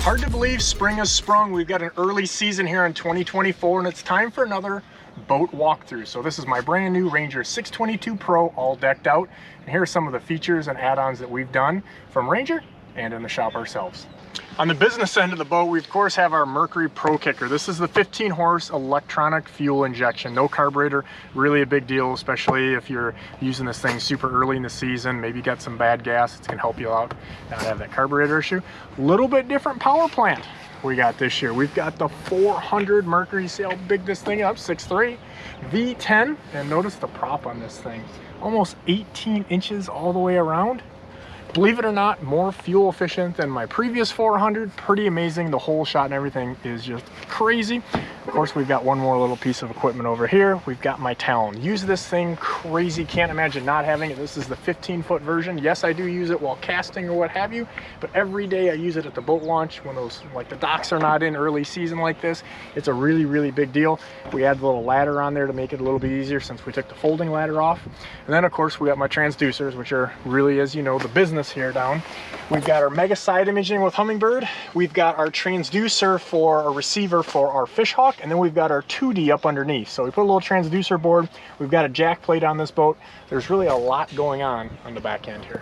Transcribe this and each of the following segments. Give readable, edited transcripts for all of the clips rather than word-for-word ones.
Hard to believe spring has sprung. We've got an early season here in 2024 and it's time for another boat walkthrough. So this is my brand new Ranger 622 Pro, all decked out. And here are some of the features and add-ons that we've done from Ranger and in the shop ourselves. On the business end of the boat, we of course have our Mercury Pro Kicker. This is the 15 horse electronic fuel injection, no carburetor, really a big deal, especially if you're using this thing super early in the season, maybe you got some bad gas, it's gonna help you out, not have that carburetor issue. Little bit different power plant we got this year. We've got the 400 Mercury, see how big this thing is, 6'3", V10, and notice the prop on this thing, almost 18 inches all the way around. Believe it or not, more fuel efficient than my previous 400. Pretty amazing. The whole shot and everything is just crazy. Of course, we've got one more little piece of equipment over here. We've got my talon. Use this thing crazy. Can't imagine not having it. This is the 15-foot version. Yes, I do use it while casting or what have you, but every day I use it at the boat launch when those, like the docks are not in early season like this. It's a really, really big deal. We add the little ladder on there to make it a little bit easier since we took the folding ladder off. And then of course we got my transducers, which are really, as you know, the business here down. We've got our mega side imaging with Humminbird. We've got our transducer for a receiver for our fish hawk, and then we've got our 2D up underneath. So we put a little transducer board. We've got a jack plate on this boat. There's really a lot going on the back end here.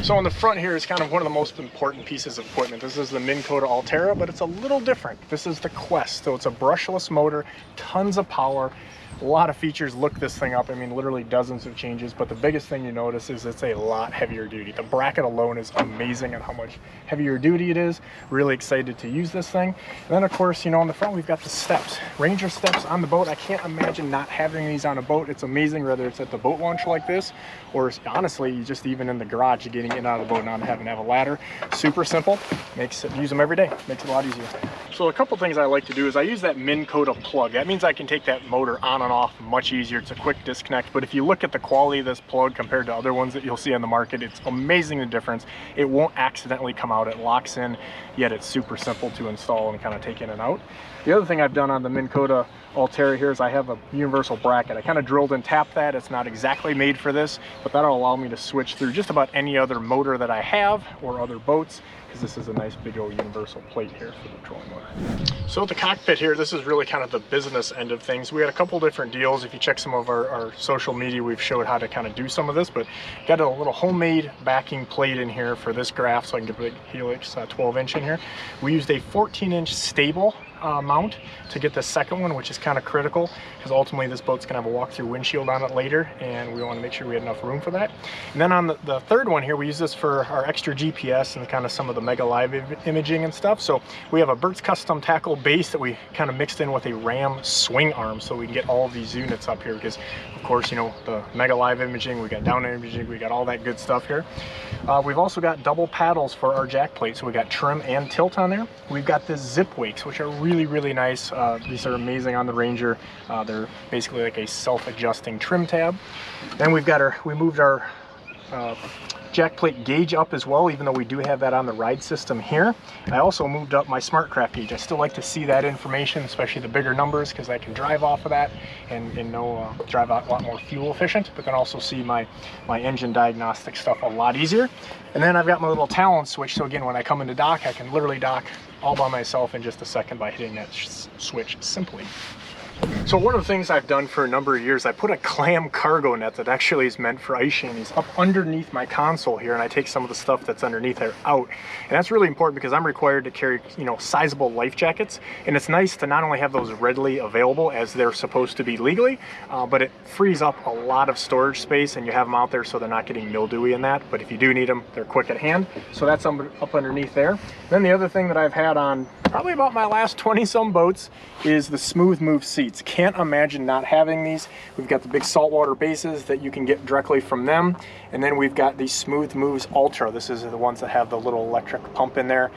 So on the front here is kind of one of the most important pieces of equipment. This is the Minn Kota Altera, but it's a little different. This is the Quest, so it's a brushless motor, tons of power. A lot of features. Look this thing up. I mean, literally dozens of changes, but the biggest thing you notice is it's a lot heavier duty. The bracket alone is amazing on how much heavier duty it is. Really excited to use this thing. And then of course, you know, on the front we've got the steps, Ranger steps on the boat. I can't imagine not having these on a boat. It's amazing, whether it's at the boat launch like this or honestly just even in the garage, getting in and out of the boat, not having to have a ladder. Super simple, makes it, use them every day, makes it a lot easier. So a couple things I like to do is I use that Minn Kota plug. That means I can take that motor on and off much easier. It's a quick disconnect, but if you look at the quality of this plug compared to other ones that you'll see on the market, it's amazing the difference. It won't accidentally come out, it locks in, yet it's super simple to install and kind of take in and out. The other thing I've done on the Minn Kota Altera here is I have a universal bracket. I kind of drilled and tapped that. It's not exactly made for this, but that'll allow me to switch through just about any other motor that I have or other boats, because this is a nice big old universal plate here for the trolling motor. So at the Cockpit here, this is really kind of the business end of things. We had a couple different deals. If you check some of our social media, we've showed how to kind of do some of this, but got a little homemade backing plate in here for this graph so I can get a big Helix 12-inch in here. We used a 14-inch stable mount to get the second one, which is kind of critical because ultimately this boat's gonna have a walk-through windshield on it later, and we want to make sure we had enough room for that. And then on the third one here, we use this for our extra GPS and kind of some of the mega live imaging and stuff. So we have a Bert's custom tackle base that we kind of mixed in with a Ram swing arm so we can get all of these units up here, because of course, you know, the mega live imaging, we got down imaging, we got all that good stuff here. We've also got double paddles for our jack plate, so we got trim and tilt on there. We've got the zip wakes, which are really, really nice. These are amazing on the Ranger. They're basically like a self-adjusting trim tab. Then we've got we moved our jack plate gauge up as well, even though we do have that on the ride system here. I also moved up my SmartCraft gauge. I still like to see that information, especially the bigger numbers, because I can drive off of that and know drive out a lot more fuel efficient, but then also see my engine diagnostic stuff a lot easier. And then I've got my little talon switch, so again, when I come into dock, I can literally dock all by myself in just a second by hitting that switch simply. So one of the things I've done for a number of years, I put a clam cargo net that actually is meant for ice shanties up underneath my console here, and I take some of the stuff that's underneath there out. And that's really important because I'm required to carry, you know, sizable life jackets, and it's nice to not only have those readily available as they're supposed to be legally, but it frees up a lot of storage space, and you have them out there so they're not getting mildewy in that. But if you do need them, they're quick at hand. So that's up underneath there. Then the other thing that I've had on probably about my last 20-some boats is the Smooth Move seats. Can't imagine not having these. We've got the big saltwater bases that you can get directly from them, and then we've got these Smooth Moves Ultra. This is the ones that have the little electric pump in there.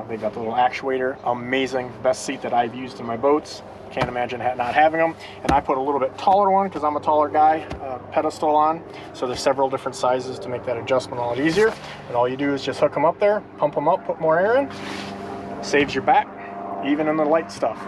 They've got the little actuator. Amazing, best seat that I've used in my boats. Can't imagine not having them. And I put a little bit taller one because I'm a taller guy, pedestal on. So there's several different sizes to make that adjustment a lot easier. And all you do is just hook them up there, pump them up, put more air in. Saves your back, even in the light stuff.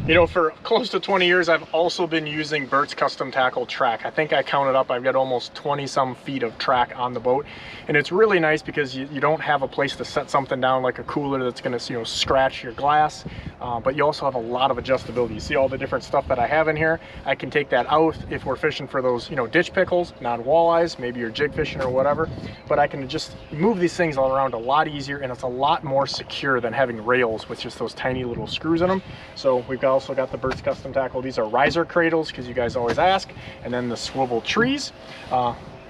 You know, for close to 20 years, I've also been using Bert's Custom Tackle track. I think I counted up, I've got almost 20 some feet of track on the boat. And it's really nice because you don't have a place to set something down like a cooler that's gonna, you know, scratch your glass. But you also have a lot of adjustability. You see all the different stuff that I have in here. I can take that out if we're fishing for those, you know, ditch pickles, not walleyes, maybe you're jig fishing or whatever. But I can just move these things all around a lot easier, and it's a lot more secure than having rails with just those tiny little screws in them. So we've also got the Bert's Custom Tackle. These are riser cradles, because you guys always ask. And then the swivel trees.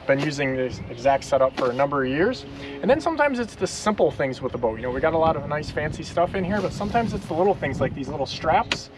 Been using this exact setup for a number of years. And then sometimes it's the simple things with the boat. You know, we got a lot of nice fancy stuff in here, but sometimes it's the little things like these little straps.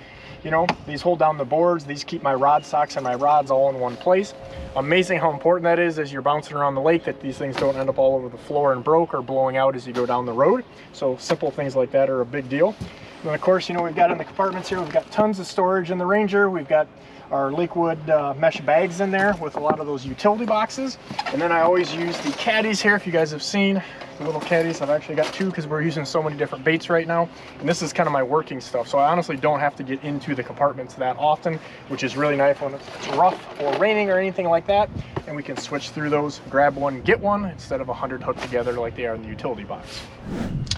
You know, these hold down the boards. These keep my rod socks and my rods all in one place. Amazing how important that is as you're bouncing around the lake, that these things don't end up all over the floor and broke or blowing out as you go down the road. So simple things like that are a big deal. And then of course, you know, we've got in the compartments here, we've got tons of storage in the Ranger. We've got our Lakewood mesh bags in there with a lot of those utility boxes. And then I always use the caddies here. If you guys have seen the little caddies, I've actually got two because we're using so many different baits right now. And this is kind of my working stuff. So I honestly don't have to get into the compartments that often, which is really nice when it's rough or raining or anything like that. And we can switch through those, grab one, get one, instead of 100 hooked together like they are in the utility box.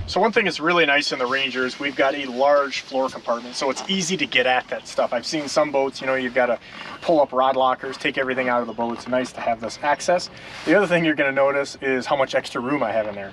So one thing that's really nice in the Ranger is we've got a large floor compartment, so it's easy to get at that stuff. I've seen some boats, you know, you've got to pull up rod lockers, take everything out of the boat. It's nice to have this access. The other thing you're going to notice is how much extra room I have in there.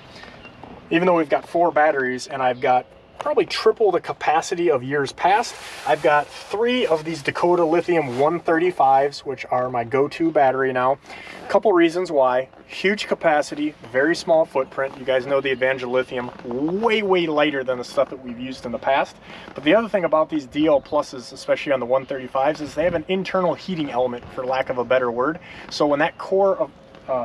Even though we've got 4 batteries and I've got probably triple the capacity of years past, I've got 3 of these Dakota Lithium 135s, which are my go-to battery now. A couple reasons why. Huge capacity, very small footprint. You guys know the advantage of lithium, way lighter than the stuff that we've used in the past. But the other thing about these DL Pluses, especially on the 135s, is they have an internal heating element, for lack of a better word. So when that core of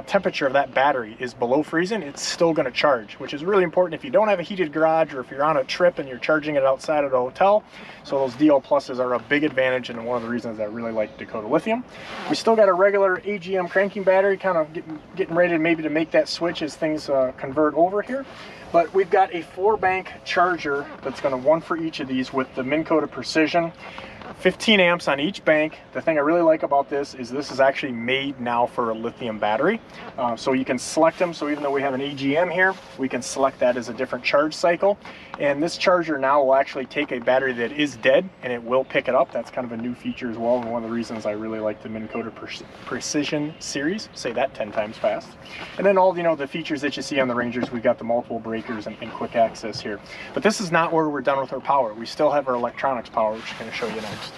temperature of that battery is below freezing, it's still going to charge, which is really important if you don't have a heated garage or if you're on a trip and you're charging it outside of the hotel. So those DL Pluses are a big advantage, and one of the reasons I really like Dakota Lithium. We still got a regular AGM cranking battery, kind of getting ready maybe to make that switch as things convert over here. But we've got a 4-bank charger that's going to one for each of these with the Minn Kota Precision. 15 amps on each bank. The thing I really like about this is actually made now for a lithium battery. So you can select them. So even though we have an AGM here, we can select that as a different charge cycle. And this charger now will actually take a battery that is dead and it will pick it up. That's kind of a new feature as well, and one of the reasons I really like the Minn Kota Precision series. Say that 10 times fast. And then all, you know, the features that you see on the Rangers, we've got the multiple breakers and quick access here. But this is not where we're done with our power. We still have our electronics power, which I'm going to show you next.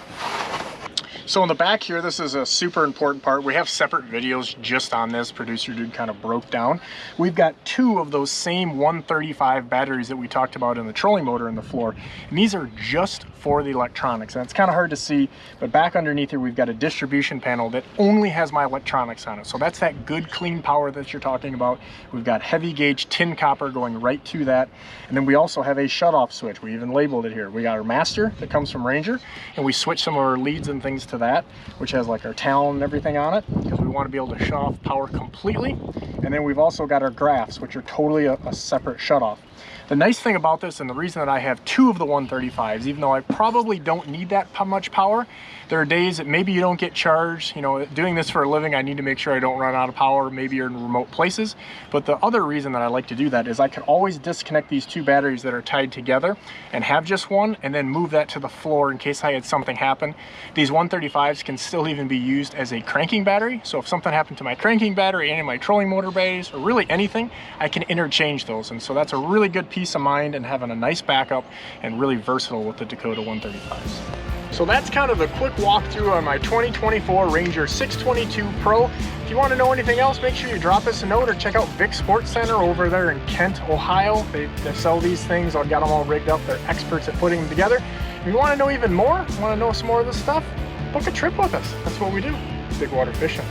So in the back here, this is a super important part. We have separate videos just on this. Producer dude kind of broke down. We've got 2 of those same 135 batteries that we talked about in the trolling motor in the floor. And these are just for the electronics. And it's kind of hard to see, but back underneath here, we've got a distribution panel that only has my electronics on it. So that's that good, clean power that you're talking about. We've got heavy gauge tin copper going right to that. And then we also have a shutoff switch. We even labeled it here. We got our master that comes from Ranger, and we switch some of our leads and things to that, which has like our talon and everything on it, because we want to be able to shut off power completely. And then we've also got our graphs, which are totally a separate shutoff. The nice thing about this, and the reason that I have 2 of the 135s, even though I probably don't need that much power, there are days that maybe you don't get charged. You know, doing this for a living, I need to make sure I don't run out of power. Maybe you're in remote places. But the other reason that I like to do that is I can always disconnect these 2 batteries that are tied together and have just one, and then move that to the floor in case I had something happen. These 135s can still even be used as a cranking battery. So if something happened to my cranking battery, any of my trolling motor batteries, or really anything, I can interchange those. And so that's a really good peace of mind, and having a nice backup, and really versatile with the Dakota 135s. So that's kind of the quick walkthrough on my 2024 Ranger 622 Pro. If you want to know anything else, make sure you drop us a note or check out Vic Sports Center over there in Kent, Ohio. They sell these things. I've got them all rigged up. They're experts at putting them together. If you want to know even more, want to know some more of this stuff, book a trip with us. That's what we do. Bigwater Fishing.